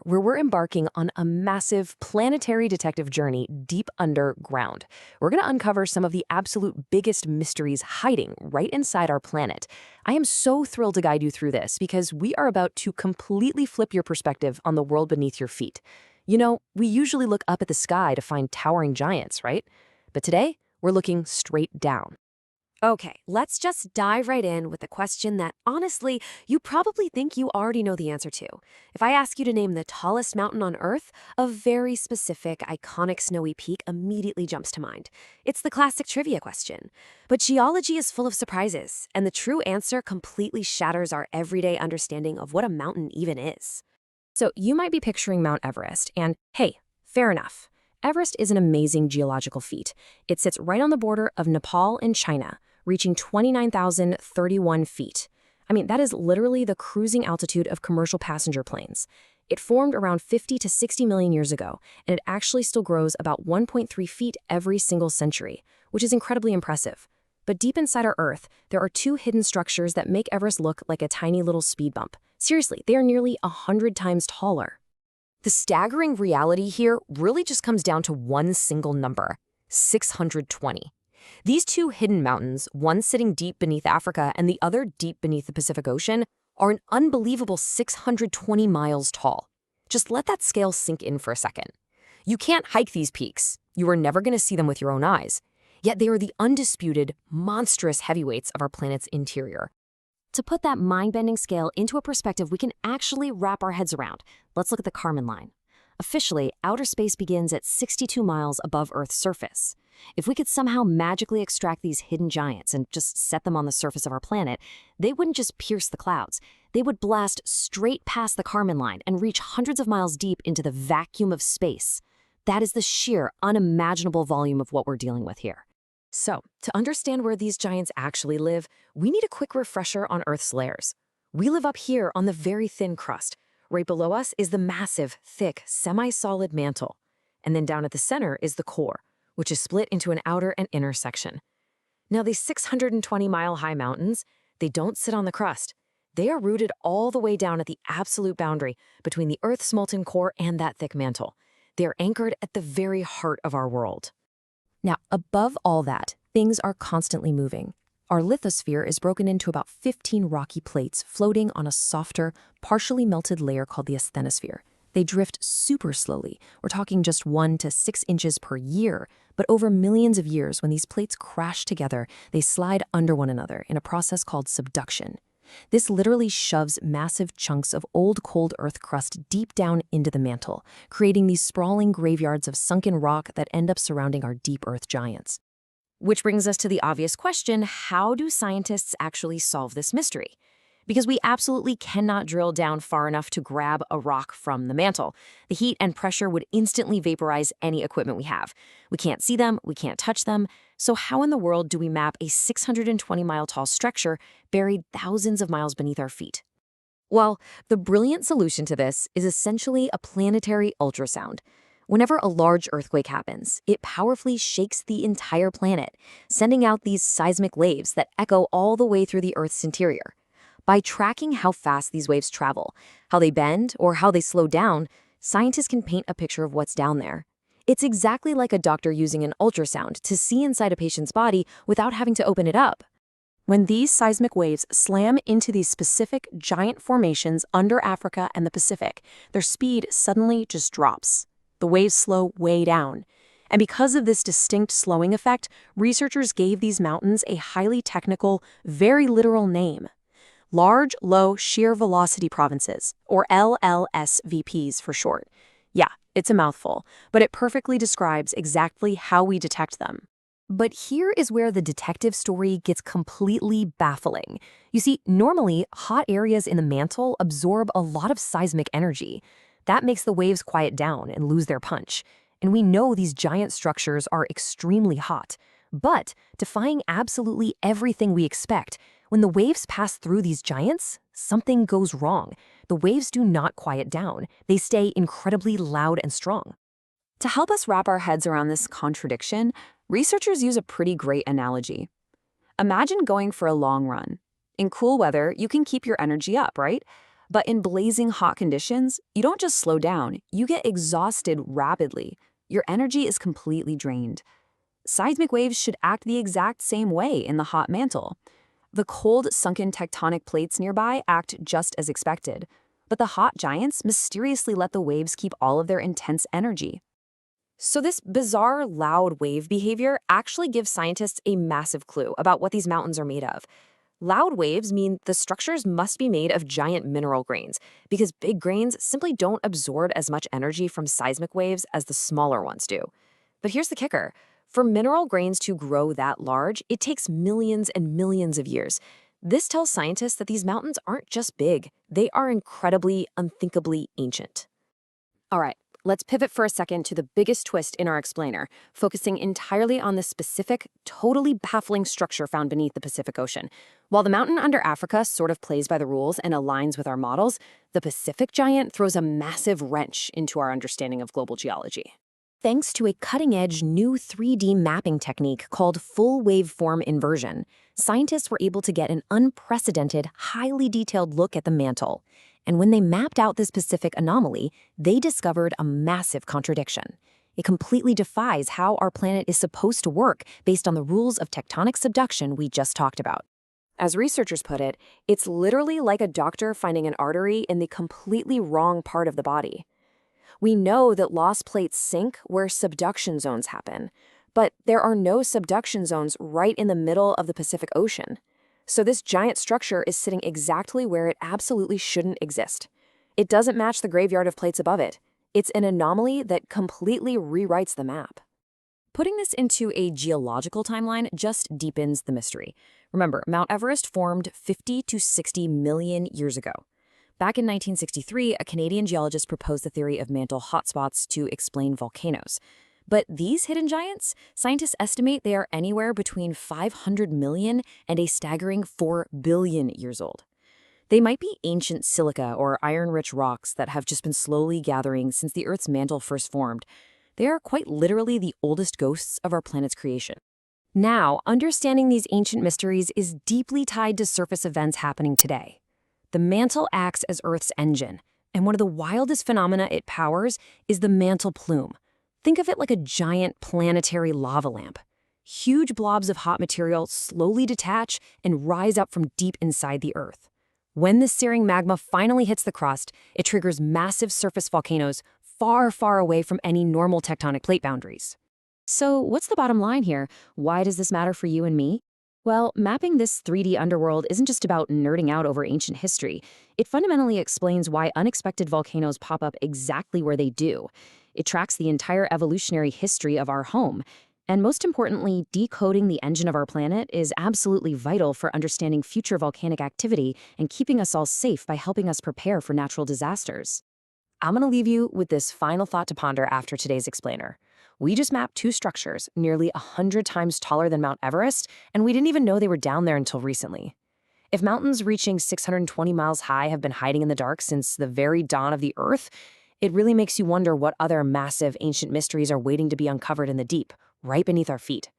where we're embarking on a massive planetary detective journey deep underground. We're going to uncover some of the absolute biggest mysteries hiding right inside our planet. I am so thrilled to guide you through this because we are about to completely flip your perspective on the world beneath your feet. You know, we usually look up at the sky to find towering giants, right? But today, we're looking straight down. Okay, let's just dive right in with a question that, honestly, you probably think you already know the answer to. If I ask you to name the tallest mountain on Earth, a very specific, iconic snowy peak immediately jumps to mind. It's the classic trivia question. But geology is full of surprises, and the true answer completely shatters our everyday understanding of what a mountain even is. So you might be picturing Mount Everest, and hey, fair enough. Everest is an amazing geological feat. It sits right on the border of Nepal and China, reaching 29,031 feet. I mean, that is literally the cruising altitude of commercial passenger planes. It formed around 50 to 60 million years ago, and it actually still grows about 1.3 feet every single century, which is incredibly impressive. But deep inside our Earth, there are two hidden structures that make Everest look like a tiny little speed bump. Seriously, they are nearly 100 times taller. The staggering reality here really just comes down to one single number: 620. These two hidden mountains, one sitting deep beneath Africa and the other deep beneath the Pacific Ocean, are an unbelievable 620 miles tall. Just let that scale sink in for a second. You can't hike these peaks. You are never going to see them with your own eyes. Yet they are the undisputed, monstrous heavyweights of our planet's interior. To put that mind-bending scale into a perspective we can actually wrap our heads around, let's look at the Kármán line. Officially, outer space begins at 62 miles above Earth's surface. If we could somehow magically extract these hidden giants and just set them on the surface of our planet, they wouldn't just pierce the clouds. They would blast straight past the Kármán line and reach hundreds of miles deep into the vacuum of space. That is the sheer, unimaginable volume of what we're dealing with here. So, to understand where these giants actually live, we need a quick refresher on Earth's layers. We live up here on the very thin crust. Right below us is the massive, thick, semi-solid mantle. And then down at the center is the core, which is split into an outer and inner section. Now, these 620-mile-high mountains, they don't sit on the crust. They are rooted all the way down at the absolute boundary between the Earth's molten core and that thick mantle. They are anchored at the very heart of our world. Now, above all that, things are constantly moving. Our lithosphere is broken into about 15 rocky plates floating on a softer, partially melted layer called the asthenosphere. They drift super slowly. We're talking just 1 to 6 inches per year. But over millions of years, when these plates crash together, they slide under one another in a process called subduction. This literally shoves massive chunks of old cold Earth crust deep down into the mantle, creating these sprawling graveyards of sunken rock that end up surrounding our deep Earth giants. Which brings us to the obvious question: how do scientists actually solve this mystery? Because we absolutely cannot drill down far enough to grab a rock from the mantle. The heat and pressure would instantly vaporize any equipment we have. We can't see them, we can't touch them. So how in the world do we map a 620-mile-tall structure buried thousands of miles beneath our feet? Well, the brilliant solution to this is essentially a planetary ultrasound. Whenever a large earthquake happens, it powerfully shakes the entire planet, sending out these seismic waves that echo all the way through the Earth's interior. By tracking how fast these waves travel, how they bend, or how they slow down, scientists can paint a picture of what's down there. It's exactly like a doctor using an ultrasound to see inside a patient's body without having to open it up. When these seismic waves slam into these specific giant formations under Africa and the Pacific, their speed suddenly just drops. The waves slow way down. And because of this distinct slowing effect, researchers gave these mountains a highly technical, very literal name: Large Low Shear Velocity Provinces, or LLSVPs for short. Yeah, it's a mouthful, but it perfectly describes exactly how we detect them. But here is where the detective story gets completely baffling. You see, normally, hot areas in the mantle absorb a lot of seismic energy. That makes the waves quiet down and lose their punch. And we know these giant structures are extremely hot. But, defying absolutely everything we expect, when the waves pass through these giants, something goes wrong. The waves do not quiet down. They stay incredibly loud and strong. To help us wrap our heads around this contradiction, researchers use a pretty great analogy. Imagine going for a long run. In cool weather, you can keep your energy up, right? But in blazing hot conditions, you don't just slow down, you get exhausted rapidly. Your energy is completely drained. Seismic waves should act the exact same way in the hot mantle. The cold, sunken tectonic plates nearby act just as expected, but the hot giants mysteriously let the waves keep all of their intense energy. So this bizarre, loud wave behavior actually gives scientists a massive clue about what these mountains are made of. Loud waves mean the structures must be made of giant mineral grains, because big grains simply don't absorb as much energy from seismic waves as the smaller ones do. But here's the kicker. For mineral grains to grow that large, it takes millions and millions of years. This tells scientists that these mountains aren't just big, they are incredibly, unthinkably ancient. All right, let's pivot for a second to the biggest twist in our explainer, focusing entirely on the specific, totally baffling structure found beneath the Pacific Ocean. While the mountain under Africa sort of plays by the rules and aligns with our models, the Pacific giant throws a massive wrench into our understanding of global geology. Thanks to a cutting-edge new 3D mapping technique called full waveform inversion, scientists were able to get an unprecedented, highly detailed look at the mantle. And when they mapped out this specific anomaly, they discovered a massive contradiction. It completely defies how our planet is supposed to work based on the rules of tectonic subduction we just talked about. As researchers put it, it's literally like a doctor finding an artery in the completely wrong part of the body. We know that lost plates sink where subduction zones happen, but there are no subduction zones right in the middle of the Pacific Ocean. So this giant structure is sitting exactly where it absolutely shouldn't exist. It doesn't match the graveyard of plates above it. It's an anomaly that completely rewrites the map. Putting this into a geological timeline just deepens the mystery. Remember, Mount Everest formed 50 to 60 million years ago. Back in 1963, a Canadian geologist proposed the theory of mantle hotspots to explain volcanoes. But these hidden giants, scientists estimate they are anywhere between 500 million and a staggering 4 billion years old. They might be ancient silica or iron-rich rocks that have just been slowly gathering since the Earth's mantle first formed. They are quite literally the oldest ghosts of our planet's creation. Now, understanding these ancient mysteries is deeply tied to surface events happening today. The mantle acts as Earth's engine, and one of the wildest phenomena it powers is the mantle plume. Think of it like a giant planetary lava lamp. Huge blobs of hot material slowly detach and rise up from deep inside the Earth. When this searing magma finally hits the crust, it triggers massive surface volcanoes far, far away from any normal tectonic plate boundaries. So what's the bottom line here? Why does this matter for you and me? Well, mapping this 3D underworld isn't just about nerding out over ancient history. It fundamentally explains why unexpected volcanoes pop up exactly where they do. It tracks the entire evolutionary history of our home. And most importantly, decoding the engine of our planet is absolutely vital for understanding future volcanic activity and keeping us all safe by helping us prepare for natural disasters. I'm going to leave you with this final thought to ponder after today's explainer. We just mapped two structures nearly 100 times taller than Mount Everest, and we didn't even know they were down there until recently. If mountains reaching 620 miles high have been hiding in the dark since the very dawn of the Earth, it really makes you wonder what other massive ancient mysteries are waiting to be uncovered in the deep, right beneath our feet.